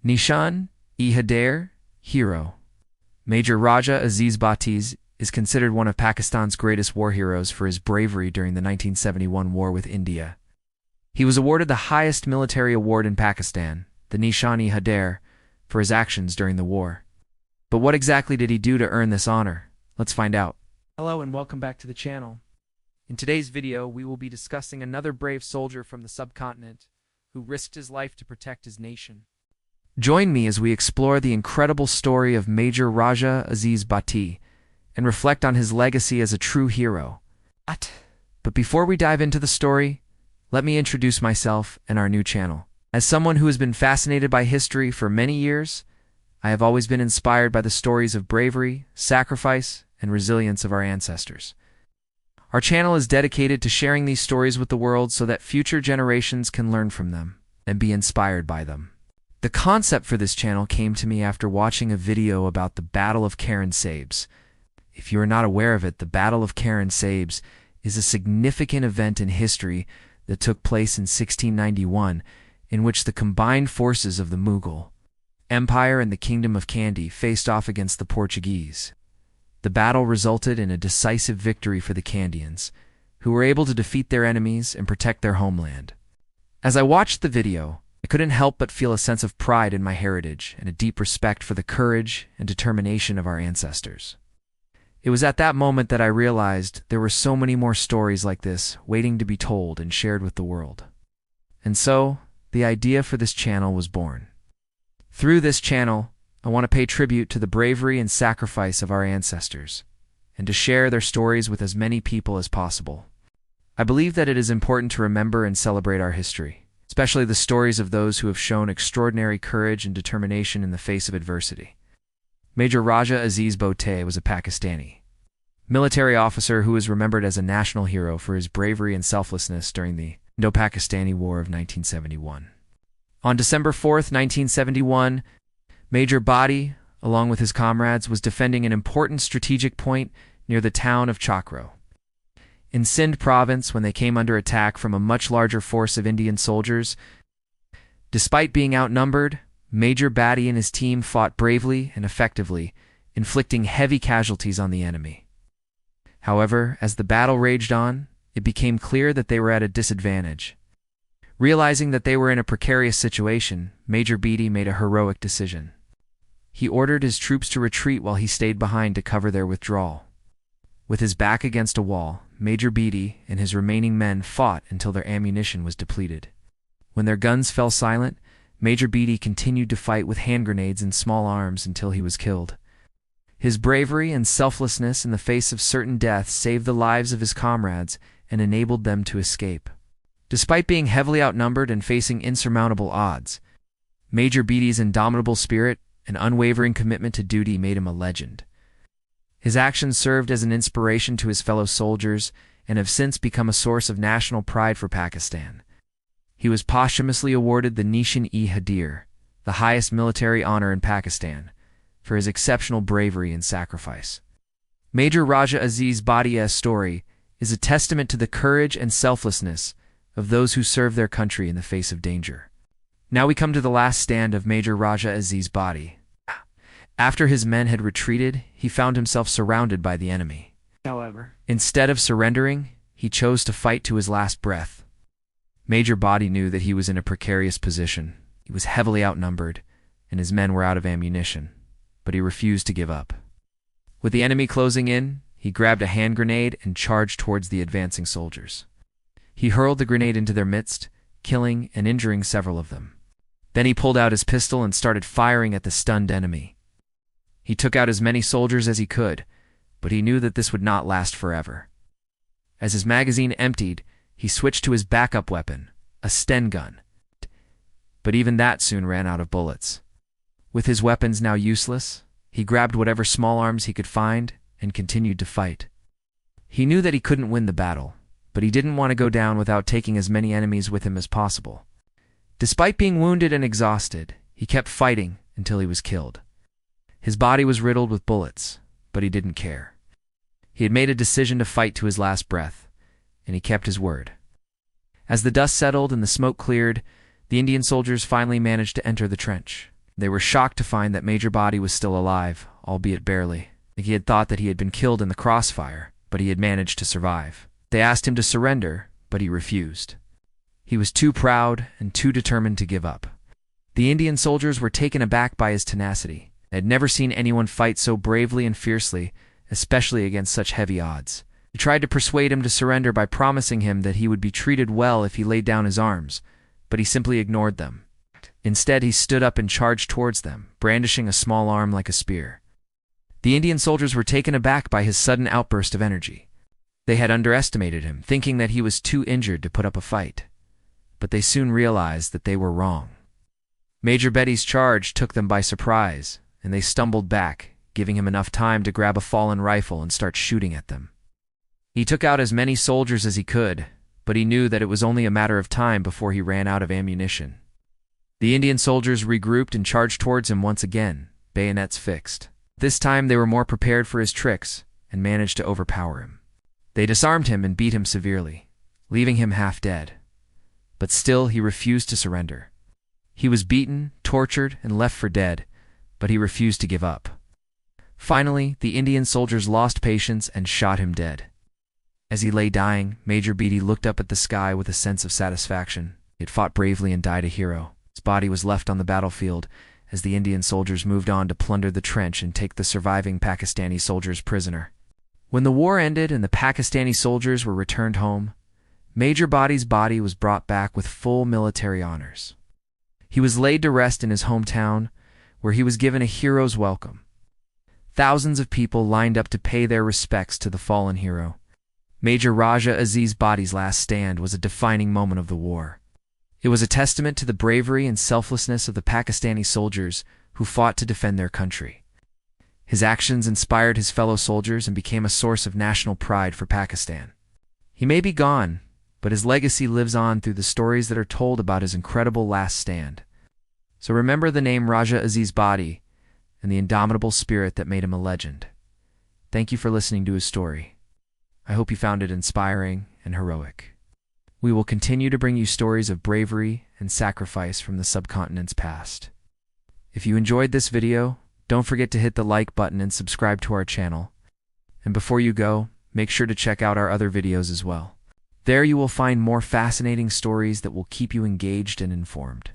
Nishan, Haider, hero. Major Raja Aziz Bhatti is considered one of Pakistan's greatest war heroes for his bravery during the 1971 war with India. He was awarded the highest military award in Pakistan, the Nishan-e-Haider, for his actions during the war. But what exactly did he do to earn this honor? Let's find out. Hello and welcome back to the channel. In today's video, we will be discussing another brave soldier from the subcontinent who risked his life to protect his nation. Join me as we explore the incredible story of Major Raja Aziz Bhatti and reflect on his legacy as a true hero. But before we dive into the story, let me introduce myself and our new channel. As someone who has been fascinated by history for many years, I have always been inspired by the stories of bravery, sacrifice, and resilience of our ancestors. Our channel is dedicated to sharing these stories with the world so that future generations can learn from them and be inspired by them. The concept for this channel came to me after watching a video about the Battle of Karen Sabes. If you are not aware of it, the Battle of Karen Sabes is a significant event in history that took place in 1691, in which the combined forces of the Mughal Empire and the Kingdom of Kandy faced off against the Portuguese. The battle resulted in a decisive victory for the Kandians, who were able to defeat their enemies and protect their homeland. As I watched the video, I couldn't help but feel a sense of pride in my heritage and a deep respect for the courage and determination of our ancestors. It was at that moment that I realized there were so many more stories like this waiting to be told and shared with the world. And so, the idea for this channel was born. Through this channel, I want to pay tribute to the bravery and sacrifice of our ancestors, and to share their stories with as many people as possible. I believe that it is important to remember and celebrate our history, especially the stories of those who have shown extraordinary courage and determination in the face of adversity. Major Raja Aziz Bhatti was a Pakistani military officer who is remembered as a national hero for his bravery and selflessness during the Indo-Pakistani War of 1971. On December 4, 1971, Major Bhatti, along with his comrades, was defending an important strategic point near the town of Chakro in Sindh province when they came under attack from a much larger force of Indian soldiers. Despite being outnumbered, Major Bhatti and his team fought bravely and effectively, inflicting heavy casualties on the enemy. However, as the battle raged on, it became clear that they were at a disadvantage. Realizing that they were in a precarious situation, Major Bhatti made a heroic decision. He ordered his troops to retreat while he stayed behind to cover their withdrawal. With his back against a wall, Major Bhatti and his remaining men fought until their ammunition was depleted. When their guns fell silent, Major Bhatti continued to fight with hand grenades and small arms until he was killed. His bravery and selflessness in the face of certain death saved the lives of his comrades and enabled them to escape. Despite being heavily outnumbered and facing insurmountable odds, Major Bhatti's indomitable spirit and unwavering commitment to duty made him a legend. His actions served as an inspiration to his fellow soldiers and have since become a source of national pride for Pakistan. He was posthumously awarded the Nishan-e-Haider, the highest military honor in Pakistan, for his exceptional bravery and sacrifice. Major Raja Aziz Bhatti's story is a testament to the courage and selflessness of those who serve their country in the face of danger. Now we come to the last stand of Major Raja Aziz Bhatti. After his men had retreated, he found himself surrounded by the enemy. However, instead of surrendering, he chose to fight to his last breath. Major Bhatti knew that he was in a precarious position. He was heavily outnumbered, and his men were out of ammunition, but he refused to give up. With the enemy closing in, he grabbed a hand grenade and charged towards the advancing soldiers. He hurled the grenade into their midst, killing and injuring several of them. Then he pulled out his pistol and started firing at the stunned enemy. He took out as many soldiers as he could, but he knew that this would not last forever. As his magazine emptied, he switched to his backup weapon, a Sten gun. But even that soon ran out of bullets. With his weapons now useless, he grabbed whatever small arms he could find and continued to fight. He knew that he couldn't win the battle, but he didn't want to go down without taking as many enemies with him as possible. Despite being wounded and exhausted, he kept fighting until he was killed. His body was riddled with bullets, but he didn't care. He had made a decision to fight to his last breath, and he kept his word. As the dust settled and the smoke cleared, the Indian soldiers finally managed to enter the trench. They were shocked to find that Major Bhatti was still alive, albeit barely. He had thought that he had been killed in the crossfire, but he had managed to survive. They asked him to surrender, but he refused. He was too proud and too determined to give up. The Indian soldiers were taken aback by his tenacity. They had never seen anyone fight so bravely and fiercely, especially against such heavy odds. They tried to persuade him to surrender by promising him that he would be treated well if he laid down his arms, but he simply ignored them. Instead, he stood up and charged towards them, brandishing a small arm like a spear. The Indian soldiers were taken aback by his sudden outburst of energy. They had underestimated him, thinking that he was too injured to put up a fight. But they soon realized that they were wrong. Major Bhatti's charge took them by surprise, and they stumbled back, giving him enough time to grab a fallen rifle and start shooting at them. He took out as many soldiers as he could, but he knew that it was only a matter of time before he ran out of ammunition. The Indian soldiers regrouped and charged towards him once again, bayonets fixed. This time they were more prepared for his tricks and managed to overpower him. They disarmed him and beat him severely, leaving him half dead. But still he refused to surrender. He was beaten, tortured, and left for dead, but he refused to give up. Finally, the Indian soldiers lost patience and shot him dead. As he lay dying, Major Bhatti looked up at the sky with a sense of satisfaction. He had fought bravely and died a hero. His body was left on the battlefield as the Indian soldiers moved on to plunder the trench and take the surviving Pakistani soldiers prisoner. When the war ended and the Pakistani soldiers were returned home, Major Bhatti's body was brought back with full military honors. He was laid to rest in his hometown, where he was given a hero's welcome. Thousands of people lined up to pay their respects to the fallen hero. Major Raja Aziz Bhatti's last stand was a defining moment of the war. It was a testament to the bravery and selflessness of the Pakistani soldiers who fought to defend their country. His actions inspired his fellow soldiers and became a source of national pride for Pakistan. He may be gone, but his legacy lives on through the stories that are told about his incredible last stand. So remember the name Raja Aziz Bhatti and the indomitable spirit that made him a legend. Thank you for listening to his story. I hope you found it inspiring and heroic. We will continue to bring you stories of bravery and sacrifice from the subcontinent's past. If you enjoyed this video, don't forget to hit the like button and subscribe to our channel. And before you go, make sure to check out our other videos as well. There you will find more fascinating stories that will keep you engaged and informed.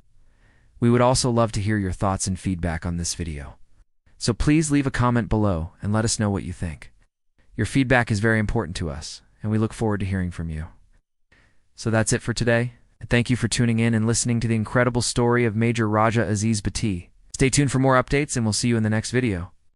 We would also love to hear your thoughts and feedback on this video. So please leave a comment below and let us know what you think. Your feedback is very important to us, and we look forward to hearing from you. So that's it for today, and thank you for tuning in and listening to the incredible story of Major Raja Aziz Bhatti. Stay tuned for more updates, and we'll see you in the next video.